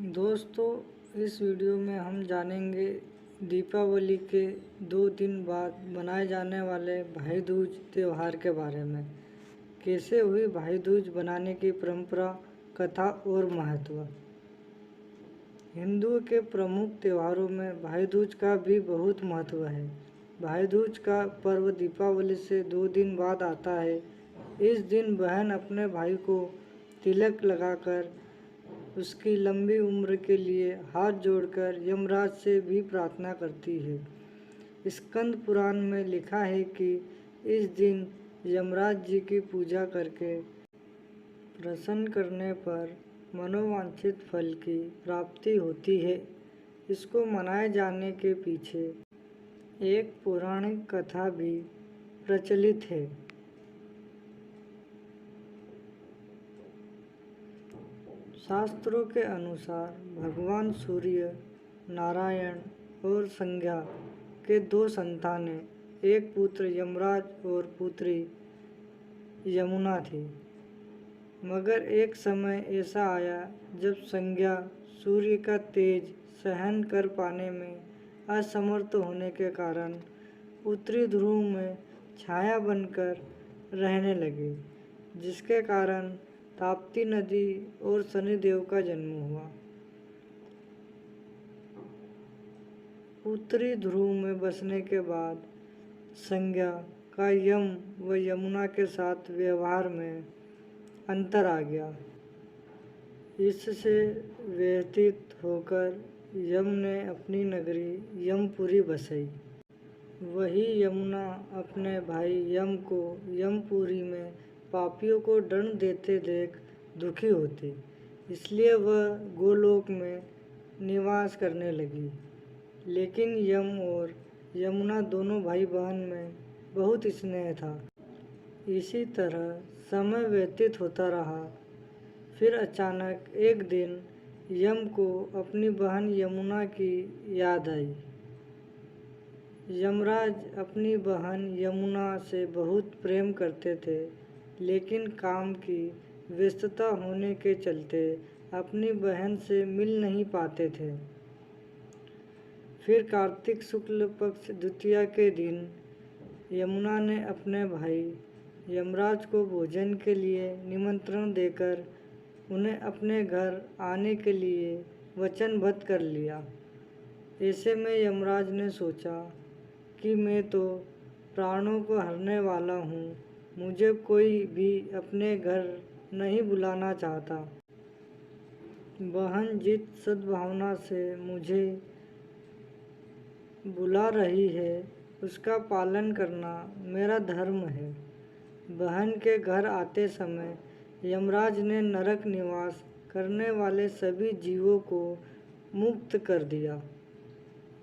दोस्तों, इस वीडियो में हम जानेंगे दीपावली के 2 दिन बाद मनाए जाने वाले भाई दूज त्यौहार के बारे में। कैसे हुई भाई दूज बनाने की परंपरा, कथा और महत्व। हिंदुओं के प्रमुख त्योहारों में भाई दूज का भी बहुत महत्व है। भाई दूज का पर्व दीपावली से 2 दिन बाद आता है। इस दिन बहन अपने भाई को तिलक लगाकर उसकी लंबी उम्र के लिए हाथ जोड़कर यमराज से भी प्रार्थना करती है। स्कंद पुराण में लिखा है कि इस दिन यमराज जी की पूजा करके प्रसन्न करने पर मनोवांछित फल की प्राप्ति होती है। इसको मनाए जाने के पीछे एक पौराणिक कथा भी प्रचलित है। शास्त्रों के अनुसार भगवान सूर्य, नारायण और संज्ञा के 2 संतानें, एक पुत्र यमराज और पुत्री यमुना थी। मगर एक समय ऐसा आया जब संज्ञा सूर्य का तेज सहन कर पाने में असमर्थ होने के कारण उत्तरी ध्रुव में छाया बनकर रहने लगी, जिसके कारण ताप्ती नदी और शनिदेव का जन्म हुआ। उत्तरी ध्रुव में बसने के बाद संज्ञा का यम व यमुना के साथ व्यवहार में अंतर आ गया। इससे व्यथित होकर यम ने अपनी नगरी यमपुरी बसाई। वही यमुना अपने भाई यम को यमपुरी में पापियों को दंड देते देख दुखी होती, इसलिए वह गोलोक में निवास करने लगी। लेकिन यम और यमुना दोनों भाई बहन में बहुत स्नेह था। इसी तरह समय व्यतीत होता रहा। फिर अचानक एक दिन यम को अपनी बहन यमुना की याद आई। यमराज अपनी बहन यमुना से बहुत प्रेम करते थे, लेकिन काम की व्यस्तता होने के चलते अपनी बहन से मिल नहीं पाते थे। फिर कार्तिक शुक्ल पक्ष द्वितीया के दिन यमुना ने अपने भाई यमराज को भोजन के लिए निमंत्रण देकर उन्हें अपने घर आने के लिए वचनबद्ध कर लिया। ऐसे में यमराज ने सोचा कि मैं तो प्राणों को हरने वाला हूँ, मुझे कोई भी अपने घर नहीं बुलाना चाहता। बहन जिस सद्भावना से मुझे बुला रही है उसका पालन करना मेरा धर्म है। बहन के घर आते समय यमराज ने नरक निवास करने वाले सभी जीवों को मुक्त कर दिया।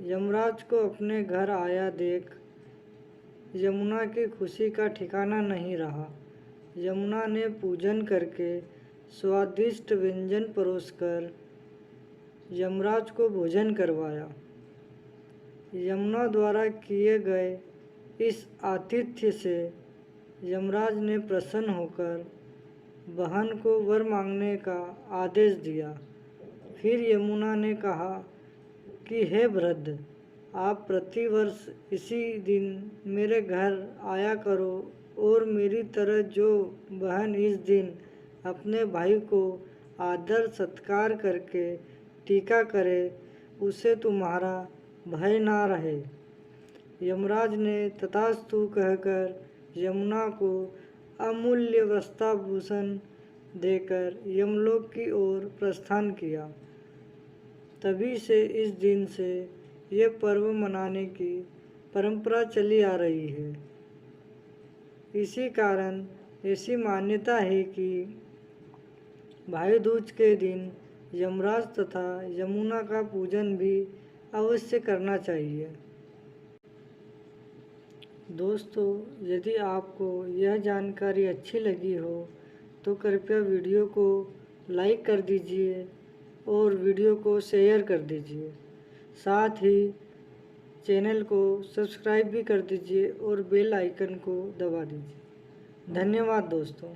यमराज को अपने घर आया देख यमुना की खुशी का ठिकाना नहीं रहा। यमुना ने पूजन करके स्वादिष्ट व्यंजन परोसकर यमराज को भोजन करवाया। यमुना द्वारा किए गए इस आतिथ्य से यमराज ने प्रसन्न होकर बहन को वर मांगने का आदेश दिया। फिर यमुना ने कहा कि हे वृद्ध, आप प्रतिवर्ष इसी दिन मेरे घर आया करो और मेरी तरह जो बहन इस दिन अपने भाई को आदर सत्कार करके टीका करे, उसे तुम्हारा भय ना रहे। यमराज ने तथास्तु कहकर यमुना को अमूल्य वस्त्राभूषण देकर यमलोक की ओर प्रस्थान किया। तभी से इस दिन से ये पर्व मनाने की परंपरा चली आ रही है। इसी कारण ऐसी मान्यता है कि भाई दूज के दिन यमराज तथा यमुना का पूजन भी अवश्य करना चाहिए। दोस्तों, यदि आपको यह जानकारी अच्छी लगी हो तो कृपया वीडियो को लाइक कर दीजिए और वीडियो को शेयर कर दीजिए। साथ ही चैनल को सब्सक्राइब भी कर दीजिए और बेल आइकन को दबा दीजिए। धन्यवाद दोस्तों।